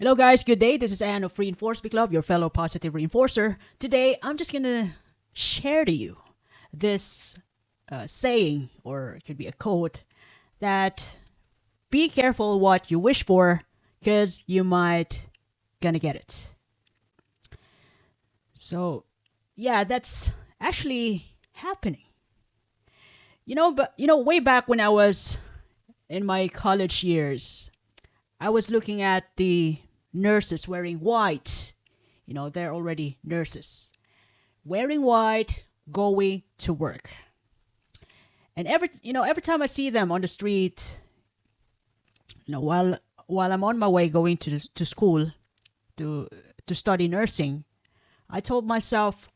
Hello, guys. Good day. This is Anne of Reinforcement Club, your fellow positive reinforcer. Today, I'm just gonna share to you this saying, or it could be a quote, that be careful what you wish for, because you might gonna get it. So, yeah, that's actually happening. Way back when I was in my college years, I was looking at the nurses wearing white. They're already nurses. Wearing white, going to work. And every time I see them on the street, while I'm on my way going to school to to study nursing, I told myself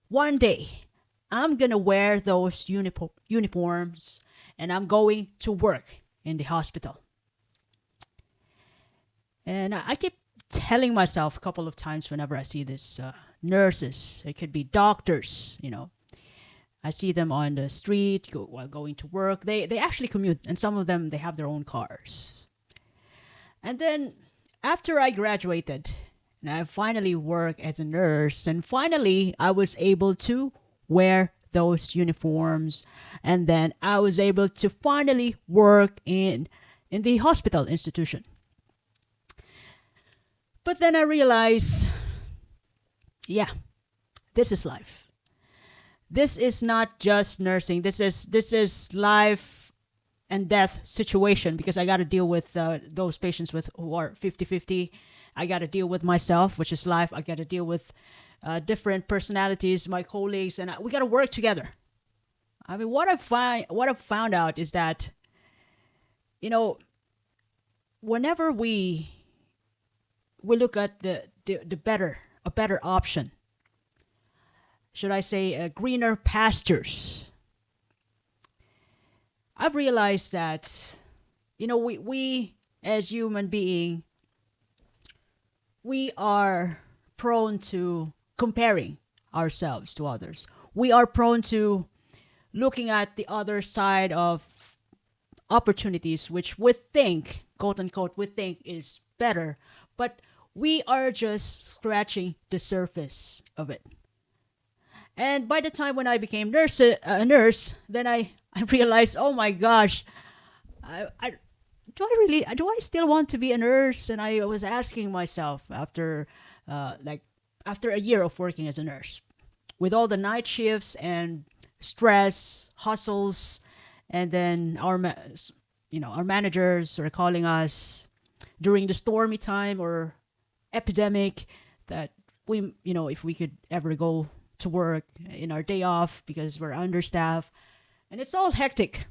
one day I'm gonna wear those uniforms and I'm going to work in the hospital. And I keep telling myself a couple of times whenever I see this nurses, it could be doctors, I see them on the street while going to work. They actually commute, and some of them they have their own cars. And then after I graduated, and I finally worked as a nurse, and finally I was able to wear those uniforms, and then I was able to finally work in the hospital institution. But then I realized, yeah, this is life. This is not just nursing. This is life and death situation because I got to deal with those patients with who are 50-50. I got to deal with myself, which is life. I got to deal with different personalities, my colleagues, and we got to work together. I mean, what I've found out is that you know whenever we look at the better a better option, should I say, greener pastures. I've realized that we as human being, we are prone to comparing ourselves to others. We are prone to looking at the other side of opportunities which we think, quote unquote, we think is better, but we are just scratching the surface of it. And by the time when I became a nurse, then I realized, oh my gosh, I do I still want to be a nurse? And I was asking myself after a year of working as a nurse, with all the night shifts and stress, hustles, and then our managers are calling us during the stormy time or epidemic that if we could ever go to work in our day off because we're understaffed, and it's all hectic.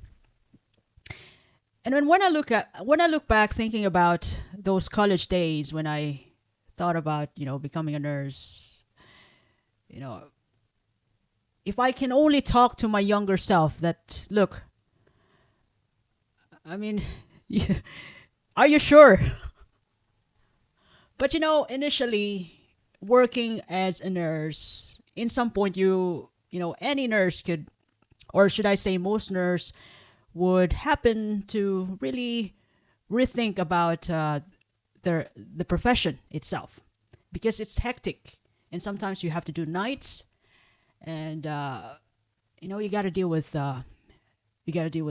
And when I look back thinking about those college days when I thought about becoming a nurse, you know if I can only talk to my younger self that, look, I mean, are you sure? But initially working as a nurse, in some point any nurse could, or should I say most nurse would happen to really rethink about the profession itself, because it's hectic and sometimes you have to do nights, and you got to deal with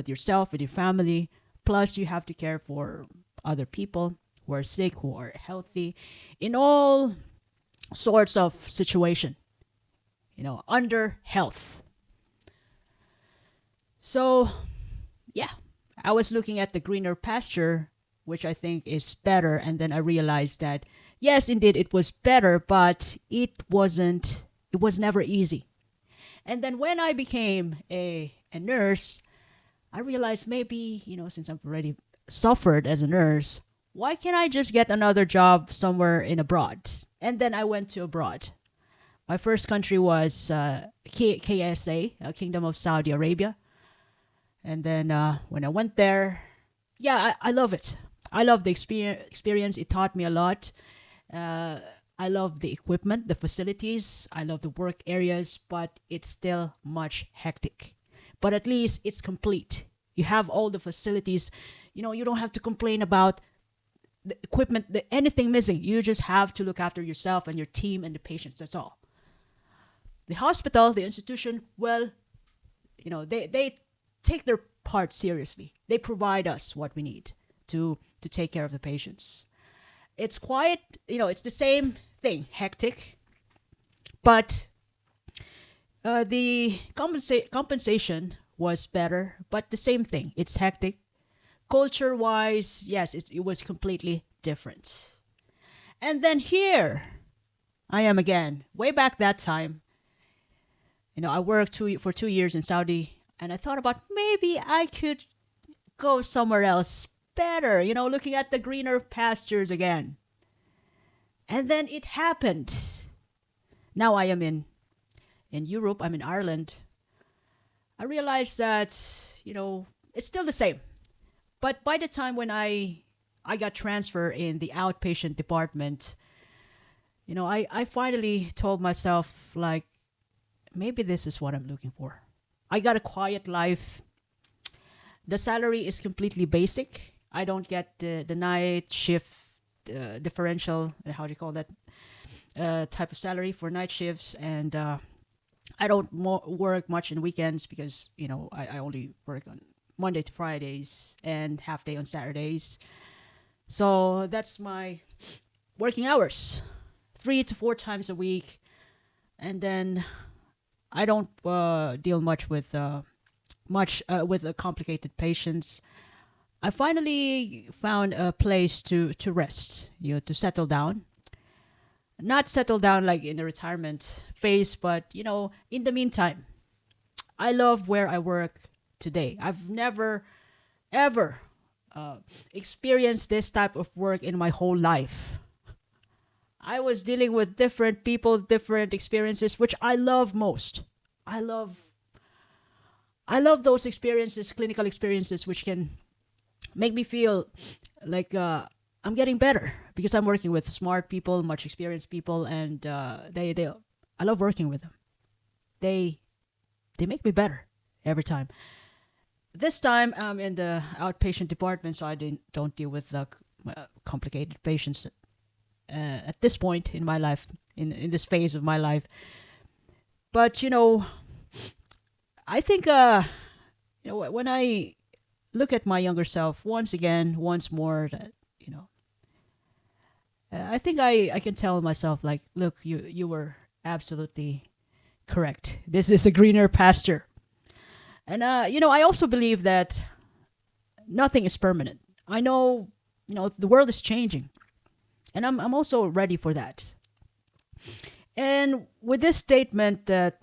yourself, with your family, plus you have to care for other people who are sick, who are healthy, in all sorts of situation, under health. So yeah, I was looking at the greener pasture, which I think is better, and then I realized that yes, indeed it was better, but it was never easy. And then when I became a nurse, I realized maybe, since I've already suffered as a nurse, why can't I just get another job somewhere in abroad? And then I went to abroad. My first country was KSA, Kingdom of Saudi Arabia. And then when I went there, yeah, I love it. I love the experience. It taught me a lot. Uh, I love the equipment, the facilities. I love the work areas, but it's still much hectic. But at least it's complete. You have all the facilities. You don't have to complain about the equipment, anything missing. You just have to look after yourself and your team and the patients. That's all. The hospital, the institution, well, they take their part seriously. They provide us what we need to take care of the patients. It's quiet, it's the same thing, hectic, but the compensation was better, but the same thing. It's hectic. Culture wise, yes, it was completely different. And then here I am again, way back that time. I worked for 2 years in Saudi, and I thought about maybe I could go somewhere else better, looking at the greener pastures again. And then it happened. Now I am in Europe, I'm in Ireland. I realized that, it's still the same. But by the time when I got transferred in the outpatient department, I finally told myself, like, maybe this is what I'm looking for. I got a quiet life. The salary is completely basic. I don't get the night shift differential, how do you call that, type of salary for night shifts. And I don't work much in weekends because, I only work on Monday to Fridays and half day on Saturdays. So that's my working hours, 3 to 4 times a week. And then I don't deal much with complicated patients. I finally found a place to rest, to settle down. Not settle down like in the retirement phase, but in the meantime, I love where I work today. I've never ever experienced this type of work in my whole life. I was dealing with different people, different experiences, which I love most. I love those experiences, clinical experiences, which can make me feel like I'm getting better because I'm working with smart people, much experienced people, and they I love working with them. They make me better every time. This time I'm in the outpatient department, so I don't deal with complicated patients at this point in my life, in this phase of my life. But I think when I look at my younger self once more, that I think I can tell myself, like, look, you were absolutely correct. This is a greener pasture. And I also believe that nothing is permanent. I know the world is changing, and I'm also ready for that. And with this statement that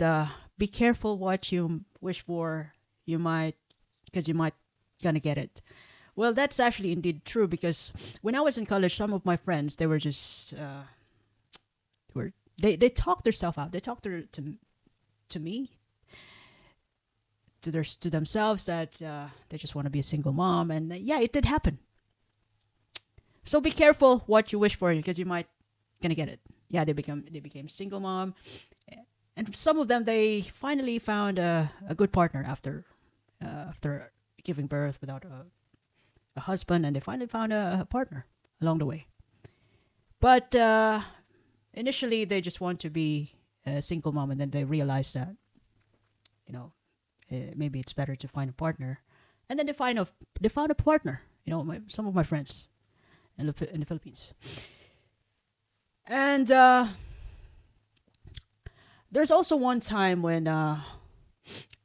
be careful what you wish for, because you might gonna get it. Well, that's actually indeed true, because when I was in college, some of my friends, they were just they talked themselves out. They talked to me, to themselves, that they just want to be a single mom, and yeah, it did happen. So be careful what you wish for, because you might gonna get it. Yeah, they became single mom, and some of them, they finally found a good partner after giving birth without a husband, and they finally found a partner along the way. But initially, they just want to be a single mom, and then they realize that maybe it's better to find a partner, and then they found a partner. Some of my friends in the Philippines. And there's also one time when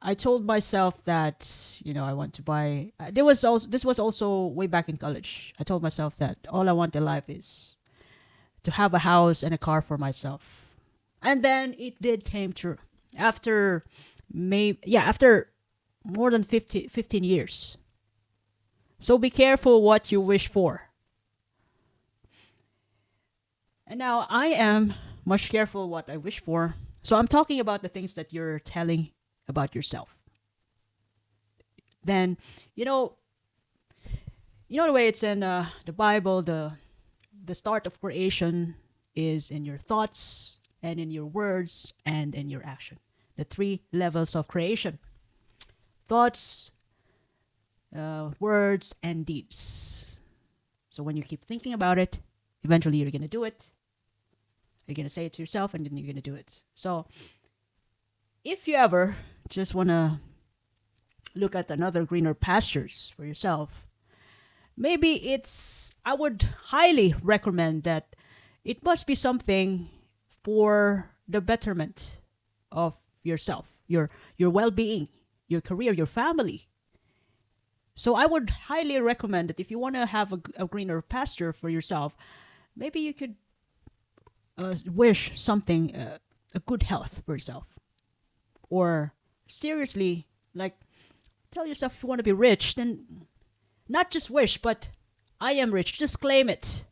I told myself that I want to buy. This was also way back in college. I told myself that all I want in life is to have a house and a car for myself, and then it did came true after after more than 15 years. So be careful what you wish for. And now I am much careful what I wish for. So I'm talking about the things that you're telling about yourself. Then, the way it's in the Bible, the start of creation is in your thoughts and in your words and in your action. The 3 levels of creation: thoughts, words, and deeds. So when you keep thinking about it, eventually you're going to do it. You're going to say it to yourself, and then you're going to do it. So if you ever just want to look at another greener pastures for yourself, maybe I would highly recommend that it must be something for the betterment of yourself, your well-being, your career, your family. So I would highly recommend that if you want to have a greener pasture for yourself, maybe you could wish something, a good health for yourself. Or seriously, like, tell yourself if you want to be rich, then not just wish, but I am rich. Just claim it.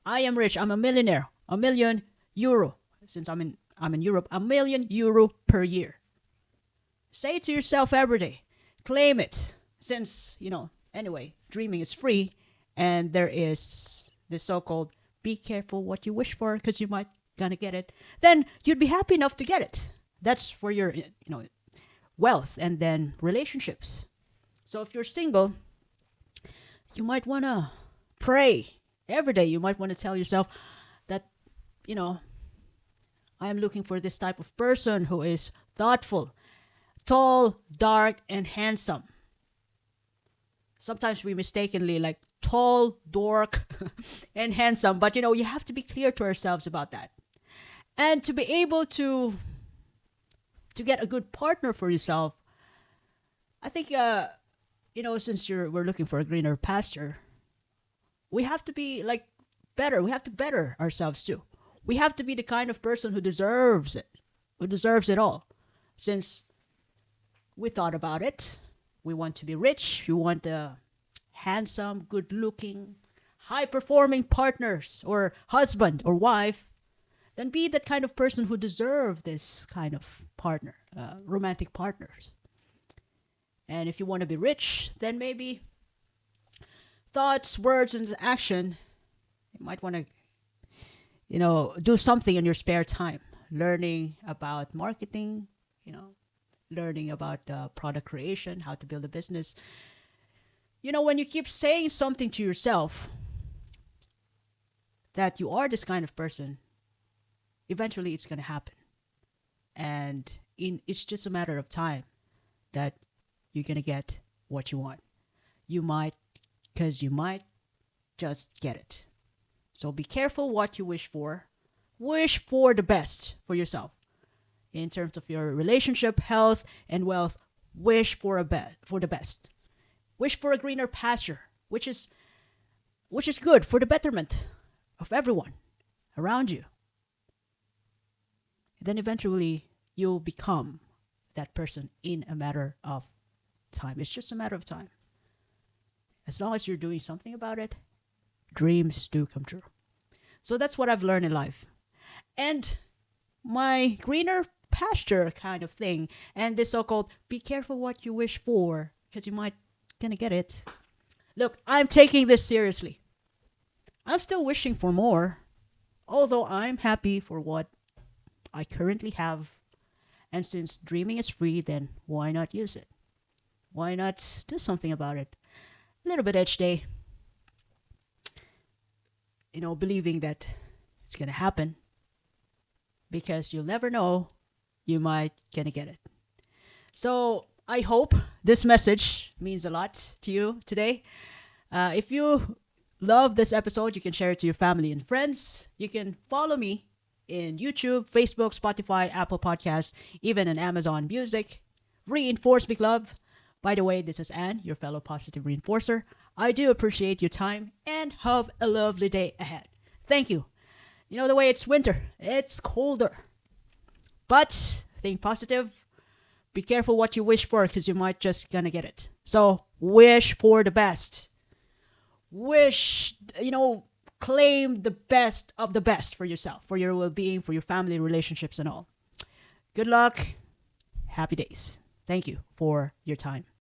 I am rich. I'm a millionaire. €1,000,000. Since I'm in Europe, €1,000,000 per year. Say it to yourself every day. Claim it. Since, anyway, dreaming is free, and there is this so-called be careful what you wish for because you might gonna get it, then you'd be happy enough to get it. That's for your, wealth and then relationships. So if you're single, you might want to pray every day. You might want to tell yourself that, I am looking for this type of person who is thoughtful, tall, dark, and handsome. Sometimes we mistakenly like tall, dark, and handsome, but you have to be clear to ourselves about that. And to be able to get a good partner for yourself, I think since we're looking for a greener pasture, we have to be like better. We have to better ourselves too. We have to be the kind of person who deserves it all. Since we thought about it, we want to be rich. We want a handsome, good-looking, high-performing partners or husband or wife. Then be that kind of person who deserves this kind of partner, romantic partners. And if you want to be rich, then maybe thoughts, words, and action, you might want to, do something in your spare time. Learning about marketing, learning about product creation, how to build a business. When you keep saying something to yourself that you are this kind of person, eventually it's going to happen. And it's just a matter of time that you're going to get what you want. You might just get it. So be careful what you wish for. Wish for the best for yourself. In terms of your relationship, health, and wealth, wish for the best. Wish for a greener pasture, which is good for the betterment of everyone around you. Then eventually you'll become that person in a matter of time. It's just a matter of time. As long as you're doing something about it, dreams do come true. So that's what I've learned in life. And my greener pasture kind of thing, and this so-called be careful what you wish for, because you might gonna get it. Look, I'm taking this seriously. I'm still wishing for more, although I'm happy for what I currently have. And since dreaming is free, then why not use it? Why not do something about it? A little bit each day. Believing that it's gonna happen. Because you'll never know, you might gonna get it. So I hope this message means a lot to you today. If you love this episode, you can share it to your family and friends. You can follow me in YouTube, Facebook, Spotify, Apple Podcasts, even in Amazon Music. Reinforce Big Love. By the way, this is Anne, your fellow positive reinforcer. I do appreciate your time and have a lovely day ahead. Thank you. The way it's winter, it's colder. But think positive. Be careful what you wish for because you might just gonna get it. So wish for the best. Wish, claim the best of the best for yourself, for your well-being, for your family, relationships, and all. Good luck. Happy days. Thank you for your time.